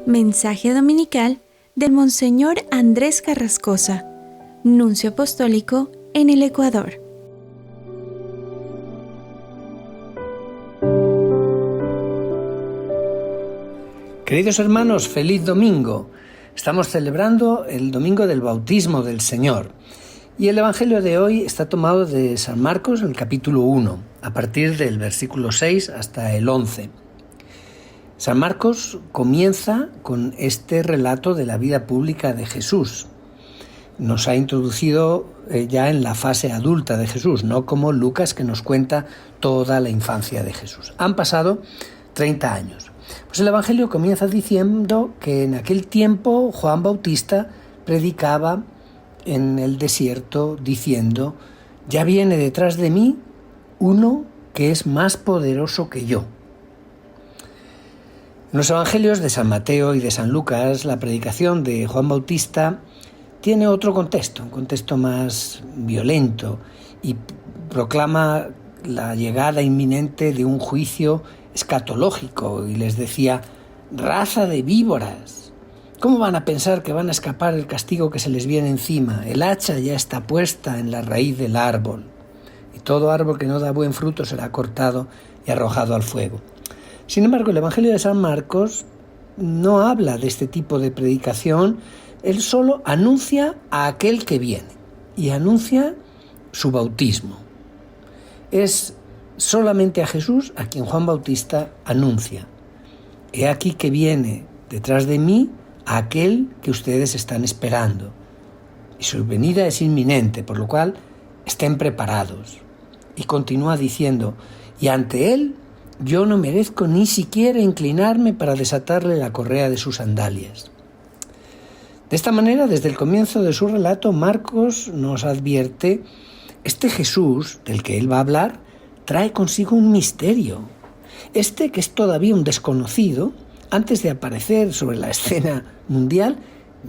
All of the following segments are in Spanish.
Mensaje dominical del Monseñor Andrés Carrascosa, Nuncio Apostólico en el Ecuador. Queridos hermanos, feliz domingo. Estamos celebrando el domingo del bautismo del Señor. Y el Evangelio de hoy está tomado de San Marcos, el capítulo 1, a partir del versículo 6 hasta el 11. San Marcos comienza con este relato de la vida pública de Jesús. Nos ha introducido ya en la fase adulta de Jesús, no como Lucas, que nos cuenta toda la infancia de Jesús. Han pasado 30 años. Pues el Evangelio comienza diciendo que en aquel tiempo Juan Bautista predicaba en el desierto diciendo: «Ya viene detrás de mí uno que es más poderoso que yo». En los Evangelios de San Mateo y de San Lucas, la predicación de Juan Bautista tiene otro contexto, un contexto más violento, y proclama la llegada inminente de un juicio escatológico y les decía: «Raza de víboras, ¿cómo van a pensar que van a escapar el castigo que se les viene encima? El hacha ya está puesta en la raíz del árbol, y todo árbol que no da buen fruto será cortado y arrojado al fuego». Sin embargo, el Evangelio de San Marcos no habla de este tipo de predicación. Él solo anuncia a aquel que viene y anuncia su bautismo. Es solamente a Jesús a quien Juan Bautista anuncia: «He aquí que viene detrás de mí aquel que ustedes están esperando, y su venida es inminente, por lo cual estén preparados». Y continúa diciendo: «Y ante él yo no merezco ni siquiera inclinarme para desatarle la correa de sus sandalias». De esta manera, desde el comienzo de su relato, Marcos nos advierte: este Jesús del que él va a hablar trae consigo un misterio. Este, que es todavía un desconocido, antes de aparecer sobre la escena mundial,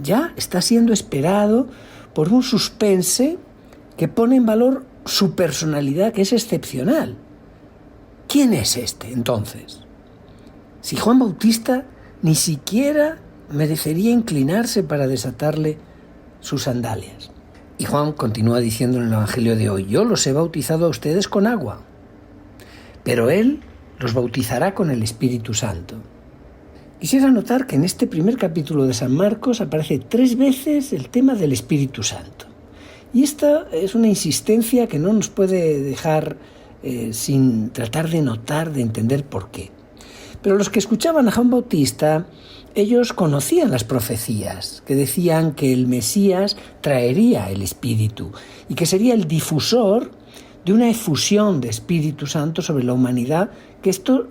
ya está siendo esperado por un suspense que pone en valor su personalidad, que es excepcional. ¿Quién es este, entonces? Si Juan Bautista ni siquiera merecería inclinarse para desatarle sus sandalias. Y Juan continúa diciendo en el Evangelio de hoy: «Yo los he bautizado a ustedes con agua, pero él los bautizará con el Espíritu Santo». Quisiera notar que en este primer capítulo de San Marcos aparece 3 veces el tema del Espíritu Santo. Y esta es una insistencia que no nos puede dejar sin tratar de notar, de entender por qué. Pero los que escuchaban a Juan Bautista, ellos conocían las profecías que decían que el Mesías traería el Espíritu y que sería el difusor de una efusión de Espíritu Santo sobre la humanidad, que esto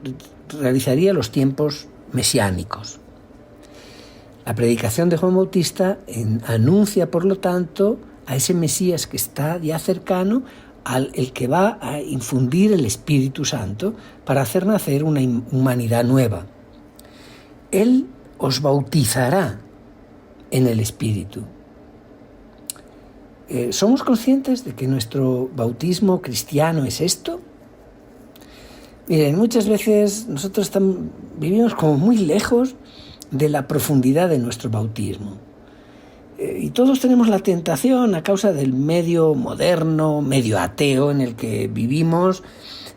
realizaría los tiempos mesiánicos. La predicación de Juan Bautista anuncia, por lo tanto, a ese Mesías que está ya cercano, el que va a infundir el Espíritu Santo para hacer nacer una humanidad nueva. Él os bautizará en el Espíritu. ¿Somos conscientes de que nuestro bautismo cristiano es esto? Miren, muchas veces nosotros vivimos como muy lejos de la profundidad de nuestro bautismo. Y todos tenemos la tentación, a causa del medio moderno, medio ateo en el que vivimos,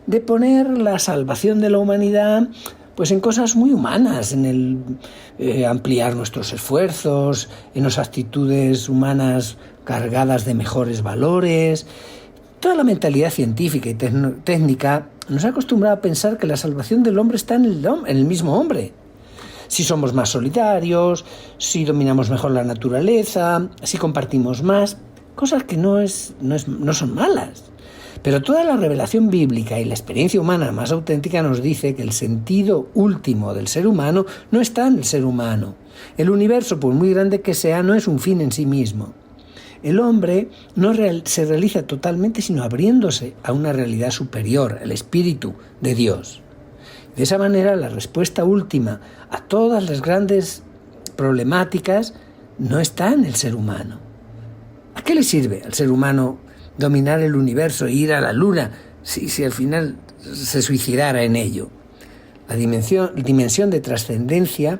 de poner la salvación de la humanidad pues en cosas muy humanas, en el ampliar nuestros esfuerzos, en las actitudes humanas cargadas de mejores valores. Toda la mentalidad científica y técnica nos ha acostumbrado a pensar que la salvación del hombre está en el mismo hombre. Si somos más solidarios, si dominamos mejor la naturaleza, si compartimos más, cosas que no son malas. Pero toda la revelación bíblica y la experiencia humana más auténtica nos dice que el sentido último del ser humano no está en el ser humano. El universo, por muy grande que sea, no es un fin en sí mismo. El hombre no se realiza totalmente sino abriéndose a una realidad superior, el Espíritu de Dios. De esa manera, la respuesta última a todas las grandes problemáticas no está en el ser humano. ¿A qué le sirve al ser humano dominar el universo e ir a la luna si al final se suicidara en ello? La dimensión de trascendencia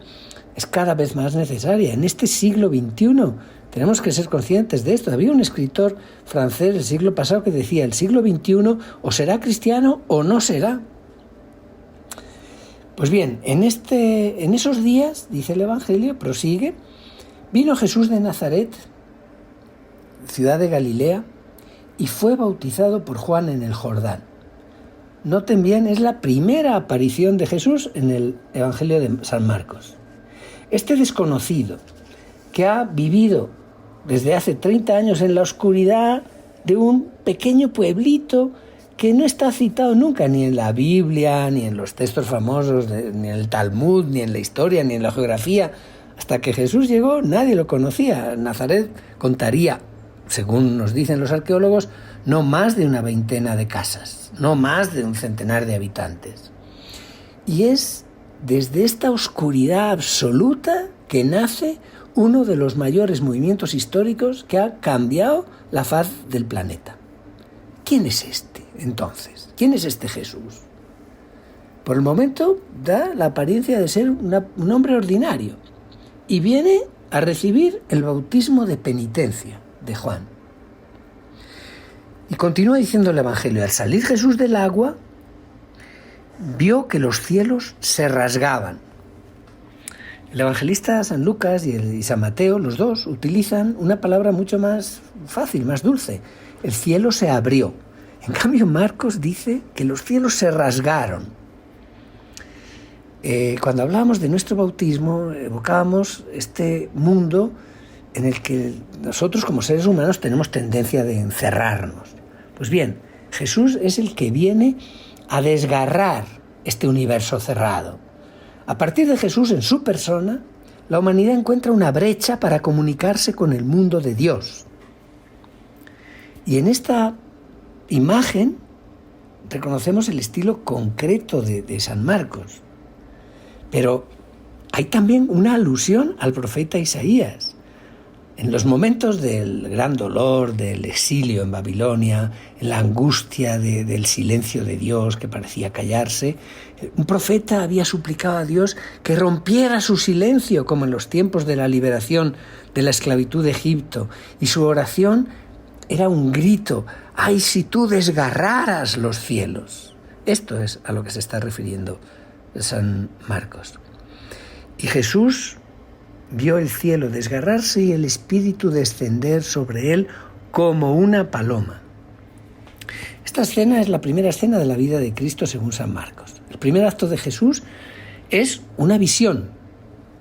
es cada vez más necesaria. En este siglo XXI tenemos que ser conscientes de esto. Había un escritor francés del siglo pasado que decía: el siglo XXI o será cristiano o no será. Pues bien, en esos días, dice el Evangelio, prosigue, vino Jesús de Nazaret, ciudad de Galilea, y fue bautizado por Juan en el Jordán. Noten bien, es la primera aparición de Jesús en el Evangelio de San Marcos. Este desconocido, que ha vivido desde hace 30 años en la oscuridad de un pequeño pueblito que no está citado nunca ni en la Biblia, ni en los textos famosos, ni en el Talmud, ni en la historia, ni en la geografía. Hasta que Jesús llegó, nadie lo conocía. Nazaret contaría, según nos dicen los arqueólogos, no más de una veintena de casas, no más de un centenar de habitantes. Y es desde esta oscuridad absoluta que nace uno de los mayores movimientos históricos que ha cambiado la faz del planeta. ¿Quién es este, entonces? ¿Quién es este Jesús? Por el momento da la apariencia de ser un hombre ordinario y viene a recibir el bautismo de penitencia de Juan. Y continúa diciendo el Evangelio: al salir Jesús del agua, vio que los cielos se rasgaban. El evangelista San Lucas y San Mateo, los dos, utilizan una palabra mucho más fácil, más dulce. El cielo se abrió. En cambio, Marcos dice que los cielos se rasgaron. Cuando hablábamos de nuestro bautismo, evocábamos este mundo en el que nosotros como seres humanos tenemos tendencia de encerrarnos. Pues bien, Jesús es el que viene a desgarrar este universo cerrado. A partir de Jesús, en su persona, la humanidad encuentra una brecha para comunicarse con el mundo de Dios. Y en esta imagen reconocemos el estilo concreto de San Marcos. Pero hay también una alusión al profeta Isaías. En los momentos del gran dolor, del exilio en Babilonia, en la angustia del silencio de Dios que parecía callarse, un profeta había suplicado a Dios que rompiera su silencio, como en los tiempos de la liberación de la esclavitud de Egipto. Y su oración era un grito: ¡ay, si tú desgarraras los cielos! Esto es a lo que se está refiriendo San Marcos. Y Jesús vio el cielo desgarrarse y el Espíritu descender sobre él como una paloma. Esta escena es la primera escena de la vida de Cristo según San Marcos. El primer acto de Jesús es una visión.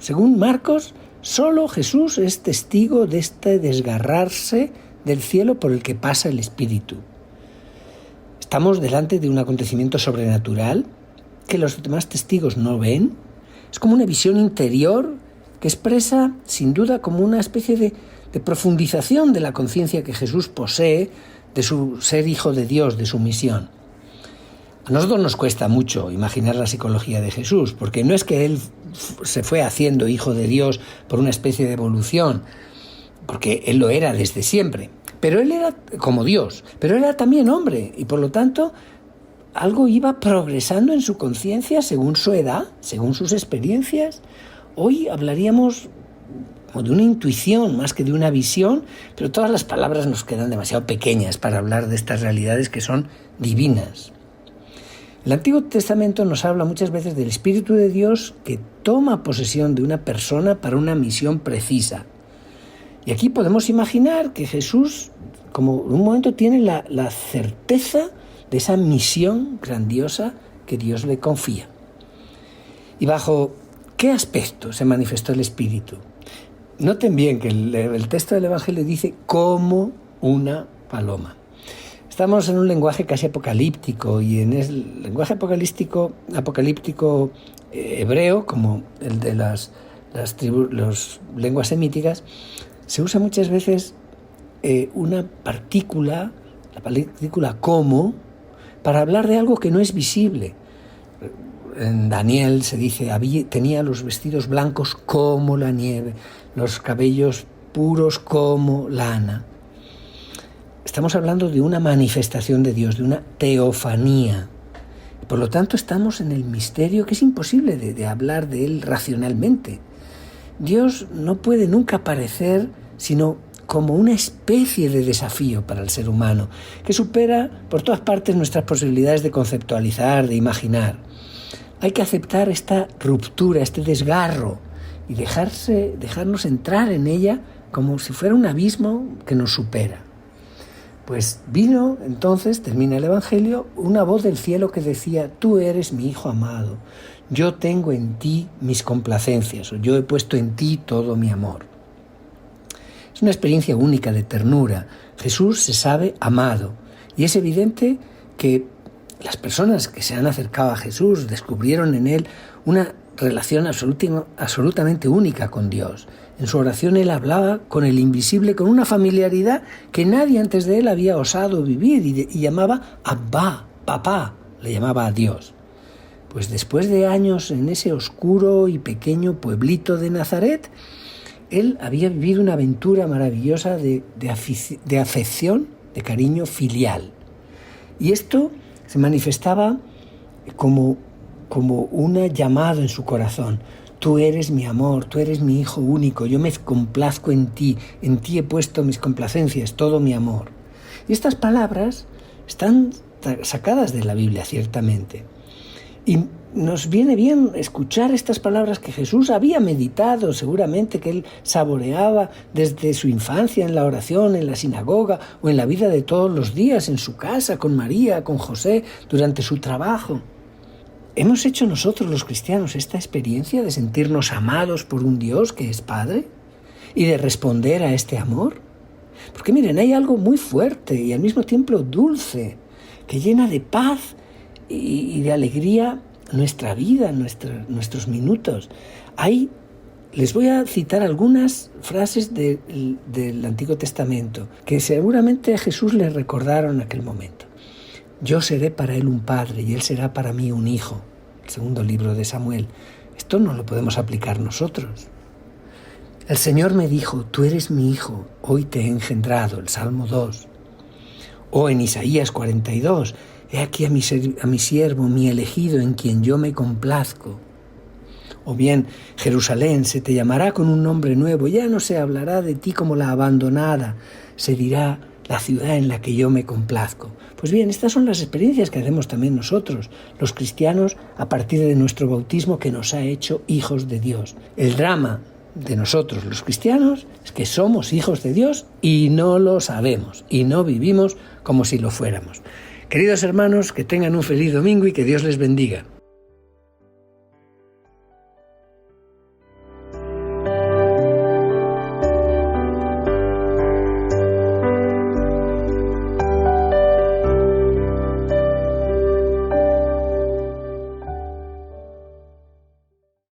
Según Marcos, solo Jesús es testigo de este desgarrarse del cielo por el que pasa el Espíritu. Estamos delante de un acontecimiento sobrenatural que los demás testigos no ven. Es como una visión interior que expresa, sin duda, como una especie de profundización de la conciencia que Jesús posee de su ser hijo de Dios, de su misión. A nosotros nos cuesta mucho imaginar la psicología de Jesús, porque no es que él se fue haciendo hijo de Dios por una especie de evolución, porque él lo era desde siempre, pero él era como Dios, pero él era también hombre, y por lo tanto algo iba progresando en su conciencia según su edad, según sus experiencias. Hoy hablaríamos como de una intuición más que de una visión, pero todas las palabras nos quedan demasiado pequeñas para hablar de estas realidades que son divinas. El Antiguo Testamento nos habla muchas veces del Espíritu de Dios que toma posesión de una persona para una misión precisa. Y aquí podemos imaginar que Jesús, como en un momento, tiene la certeza de esa misión grandiosa que Dios le confía. ¿Y bajo qué aspecto se manifestó el Espíritu? Noten bien que el texto del Evangelio dice como una paloma. Estamos en un lenguaje casi apocalíptico, y en el lenguaje apocalíptico hebreo, como el de las lenguas semíticas, se usa muchas veces una partícula, la partícula como, para hablar de algo que no es visible. En Daniel se dice, tenía los vestidos blancos como la nieve, los cabellos puros como lana. Estamos hablando de una manifestación de Dios, de una teofanía. Por lo tanto, estamos en el misterio que es imposible de hablar de él racionalmente. Dios no puede nunca aparecer sino como una especie de desafío para el ser humano, que supera por todas partes nuestras posibilidades de conceptualizar, de imaginar. Hay que aceptar esta ruptura, este desgarro, y dejarnos entrar en ella como si fuera un abismo que nos supera. Pues vino entonces, termina el Evangelio, una voz del cielo que decía: tú eres mi Hijo amado, yo tengo en ti mis complacencias, o yo he puesto en ti todo mi amor. Es una experiencia única de ternura. Jesús se sabe amado, y es evidente que las personas que se han acercado a Jesús descubrieron en él una relación absolutamente única con Dios. En su oración él hablaba con el invisible con una familiaridad que nadie antes de él había osado vivir, y llamaba Abba, papá, le llamaba a Dios. Pues después de años en ese oscuro y pequeño pueblito de Nazaret, él había vivido una aventura maravillosa de afección, de cariño filial. Y esto se manifestaba como un llamado en su corazón. Tú eres mi amor, tú eres mi hijo único, yo me complazco en ti he puesto mis complacencias, todo mi amor. Y estas palabras están sacadas de la Biblia, ciertamente. Y nos viene bien escuchar estas palabras que Jesús había meditado, seguramente que él saboreaba desde su infancia en la oración, en la sinagoga o en la vida de todos los días, en su casa, con María, con José, durante su trabajo. ¿Hemos hecho nosotros los cristianos esta experiencia de sentirnos amados por un Dios que es Padre y de responder a este amor? Porque miren, hay algo muy fuerte y al mismo tiempo dulce que llena de paz y de alegría nuestra vida, nuestros minutos. Les voy a citar algunas frases del Antiguo Testamento que seguramente a Jesús le recordaron en aquel momento. Yo seré para él un padre y él será para mí un hijo. El segundo libro de Samuel. Esto no lo podemos aplicar nosotros. El Señor me dijo: tú eres mi hijo, hoy te he engendrado. El Salmo 2. O en Isaías 42. He aquí a mi siervo, mi elegido, en quien yo me complazco. O bien, Jerusalén, se te llamará con un nombre nuevo, ya no se hablará de ti como la abandonada, se dirá la ciudad en la que yo me complazco. Pues bien, estas son las experiencias que hacemos también nosotros, los cristianos, a partir de nuestro bautismo que nos ha hecho hijos de Dios. El drama de nosotros, los cristianos, es que somos hijos de Dios y no lo sabemos, y no vivimos como si lo fuéramos. Queridos hermanos, que tengan un feliz domingo y que Dios les bendiga.